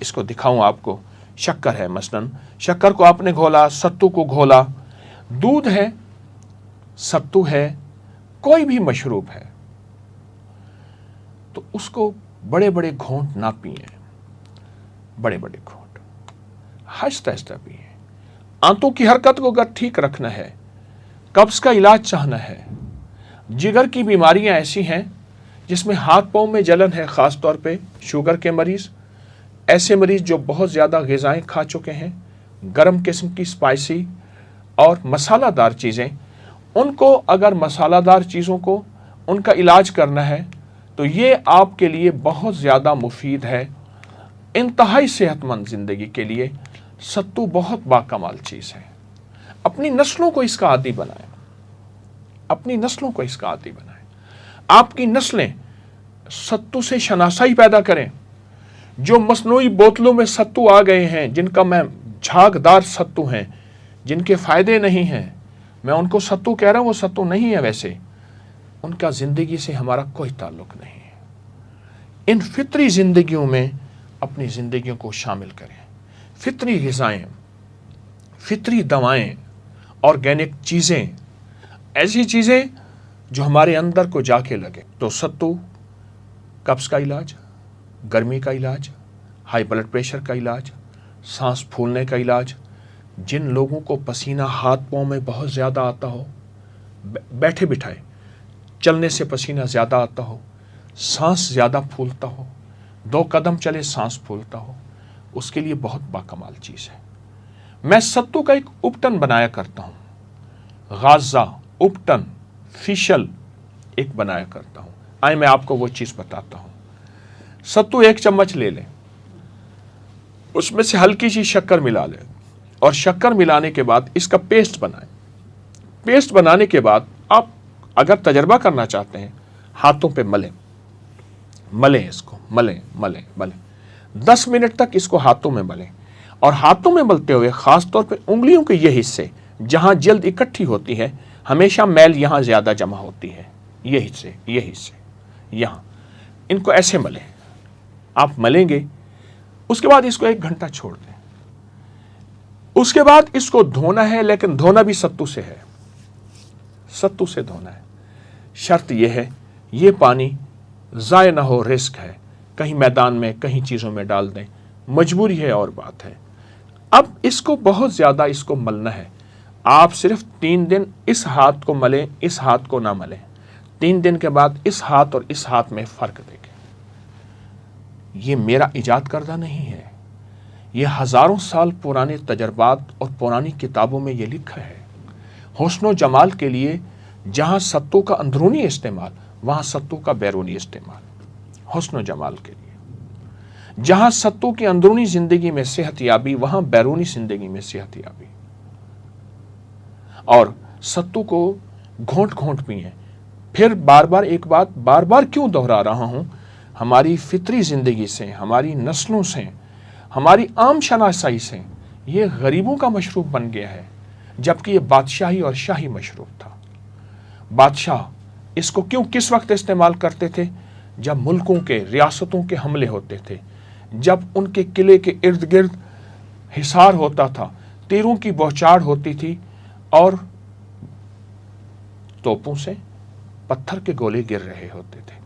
اس کو دکھاؤں آپ کو، شکر ہے مثلاً، شکر کو آپ نے گھولا، ستو کو گھولا، دودھ ہے، ستو ہے، کوئی بھی مشروب ہے، تو اس کو بڑے بڑے گھونٹ نہ پئیں، بڑے بڑے گھونٹ آہستہ آہستہ پئیں۔ آنتوں کی حرکت کو اگر ٹھیک رکھنا ہے، قبض کا علاج چاہنا ہے، جگر کی بیماریاں ایسی ہیں جس میں ہاتھ پاؤں میں جلن ہے، خاص طور پہ شوگر کے مریض، ایسے مریض جو بہت زیادہ غذائیں کھا چکے ہیں، گرم قسم کی اسپائسی اور مسالہ دار چیزیں، ان کو اگر مسالہ دار چیزوں کو ان کا علاج کرنا ہے تو یہ آپ کے لیے بہت زیادہ مفید ہے، انتہائی صحت مند زندگی کے لیے ستو بہت باکمال چیز ہے۔ اپنی نسلوں کو اس کا عادی بنائیں، اپنی نسلوں کو اس کا عادی بنائیں، آپ کی نسلیں ستو سے شناسائی پیدا کریں۔ جو مصنوعی بوتلوں میں ستو آ گئے ہیں، جن کا میں جھاگدار ستو ہیں، جن کے فائدے نہیں ہیں، میں ان کو ستو کہہ رہا ہوں، وہ ستو نہیں ہے، ویسے ان کا زندگی سے ہمارا کوئی تعلق نہیں ہے۔ ان فطری زندگیوں میں اپنی زندگیوں کو شامل کریں، فطری غذائیں، فطری دوائیں، آرگینک چیزیں، ایسی چیزیں جو ہمارے اندر کو جا کے لگے۔ تو ستو قبض کا علاج، گرمی کا علاج، ہائی بلڈ پریشر کا علاج، سانس پھولنے کا علاج، جن لوگوں کو پسینہ ہاتھ پاؤں میں بہت زیادہ آتا ہو، بیٹھے بٹھائے چلنے سے پسینہ زیادہ آتا ہو، سانس زیادہ پھولتا ہو، 2 قدم چلے سانس پھولتا ہو، اس کے لیے بہت باکمال چیز ہے۔ میں ستو کا ایک اپٹن بنایا کرتا ہوں، غازہ اپٹن فیشل ایک بنایا کرتا ہوں۔ آئیں میں آپ کو وہ چیز بتاتا ہوں۔ ستو 1 چمچ لے لیں، اس میں سے ہلکی سی شکر ملا لیں، اور شکر ملانے کے بعد اس کا پیسٹ بنائیں۔ پیسٹ بنانے کے بعد آپ اگر تجربہ کرنا چاہتے ہیں، ہاتھوں پہ ملیں، ملیں اس کو، ملیں ملیں ملیں 10 منٹ تک اس کو ہاتھوں میں ملیں، اور ہاتھوں میں ملتے ہوئے خاص طور پہ انگلیوں کے یہ حصے جہاں جلد اکٹھی ہوتی ہے، ہمیشہ میل یہاں زیادہ جمع ہوتی ہے، یہ حصے یہاں، ان کو ایسے ملیں۔ آپ ملیں گے، اس کے بعد اس کو 1 گھنٹہ چھوڑ دیں۔ اس کے بعد اس کو دھونا ہے، لیکن دھونا بھی ستو سے ہے، ستو سے دھونا ہے۔ شرط یہ ہے یہ پانی ضائع نہ ہو، رسک ہے، کہیں میدان میں کہیں چیزوں میں ڈال دیں، مجبوری ہے اور بات ہے۔ اب اس کو بہت زیادہ اس کو ملنا ہے، آپ صرف 3 دن اس ہاتھ کو ملیں، اس ہاتھ کو نہ ملیں، 3 دن کے بعد اس ہاتھ اور اس ہاتھ میں فرق دیکھیں۔ یہ میرا ایجاد کردہ نہیں ہے، یہ ہزاروں سال پرانے تجربات اور پرانی کتابوں میں یہ لکھا ہے۔ حسن و جمال کے لیے جہاں ستو کا اندرونی استعمال، وہاں ستو کا بیرونی استعمال، حسن و جمال کے لیے جہاں ستو کی اندرونی زندگی میں صحت یابی، وہاں بیرونی زندگی میں صحت یابی۔ اور ستو کو گھونٹ گھونٹ پئیں۔ پھر بار بار ایک بات بار بار کیوں دہرا رہا ہوں، ہماری فطری زندگی سے، ہماری نسلوں سے، ہماری عام شناسائی سے یہ غریبوں کا مشروب بن گیا ہے، جبکہ یہ بادشاہی اور شاہی مشروب تھا۔ بادشاہ اس کو کس وقت استعمال کرتے تھے؟ جب ملکوں کے، ریاستوں کے حملے ہوتے تھے، جب ان کے قلعے کے ارد گرد حصار ہوتا تھا، تیروں کی بوچھاڑ ہوتی تھی، اور توپوں سے پتھر کے گولے گر رہے ہوتے تھے،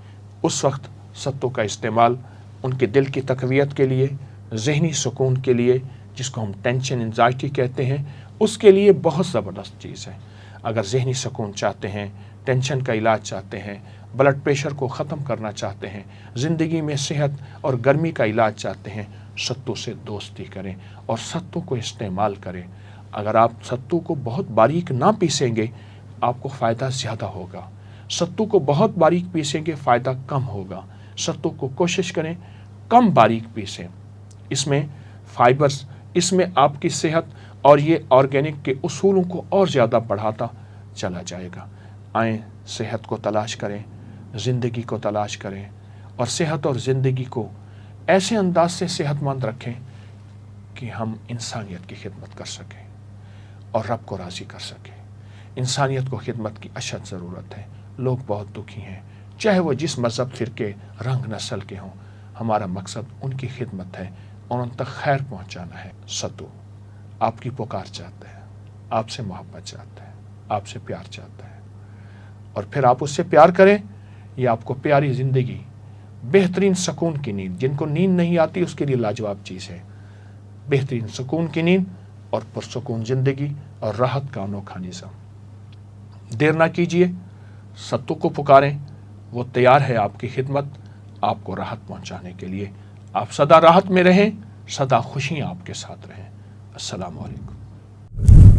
اس وقت ستو کا استعمال ان کے دل کی تقویت کے لیے، ذہنی سکون کے لیے، جس کو ہم ٹینشن انزائٹی کہتے ہیں، اس کے لیے بہت زبردست چیز ہے۔ اگر ذہنی سکون چاہتے ہیں، ٹینشن کا علاج چاہتے ہیں، بلڈ پریشر کو ختم کرنا چاہتے ہیں، زندگی میں صحت اور گرمی کا علاج چاہتے ہیں، ستو سے دوستی کریں اور ستو کو استعمال کریں۔ اگر آپ ستو کو بہت باریک نہ پیسیں گے، آپ کو فائدہ زیادہ ہوگا۔ ستو کو بہت باریک پیسیں گے، فائدہ کم ہوگا۔ ستو کو کوشش کریں کم باریک پیسیں، اس میں فائبرز، اس میں آپ کی صحت اور یہ آرگینک کے اصولوں کو اور زیادہ بڑھاتا چلا جائے گا۔ آئیں صحت کو تلاش کریں، زندگی کو تلاش کریں، اور صحت اور زندگی کو ایسے انداز سے صحت مند رکھیں کہ ہم انسانیت کی خدمت کر سکیں اور رب کو راضی کر سکیں۔ انسانیت کو خدمت کی اشد ضرورت ہے، لوگ بہت دکھی ہیں، چاہے وہ جس مذہب، فرقے، رنگ، نسل کے ہوں۔ ہمارا مقصد ان کی خدمت ہے اور ان تک خیر پہنچانا ہے۔ ستو آپ کی پکار چاہتا ہے، آپ سے محبت چاہتا ہے، آپ سے پیار چاہتا ہے، اور پھر آپ اس سے پیار کریں، یہ آپ کو پیاری زندگی، بہترین سکون کی نیند، جن کو نیند نہیں آتی اس کے لیے لاجواب چیز ہے، بہترین سکون کی نیند اور پرسکون زندگی اور راحت کا انوکھا نظام۔ دیر نہ کیجیے، ستو کو پکاریں، وہ تیار ہے آپ کی خدمت، آپ کو راحت پہنچانے کے لیے۔ آپ سدا راحت میں رہیں، سدا خوشیاں آپ کے ساتھ رہیں۔ السلام علیکم۔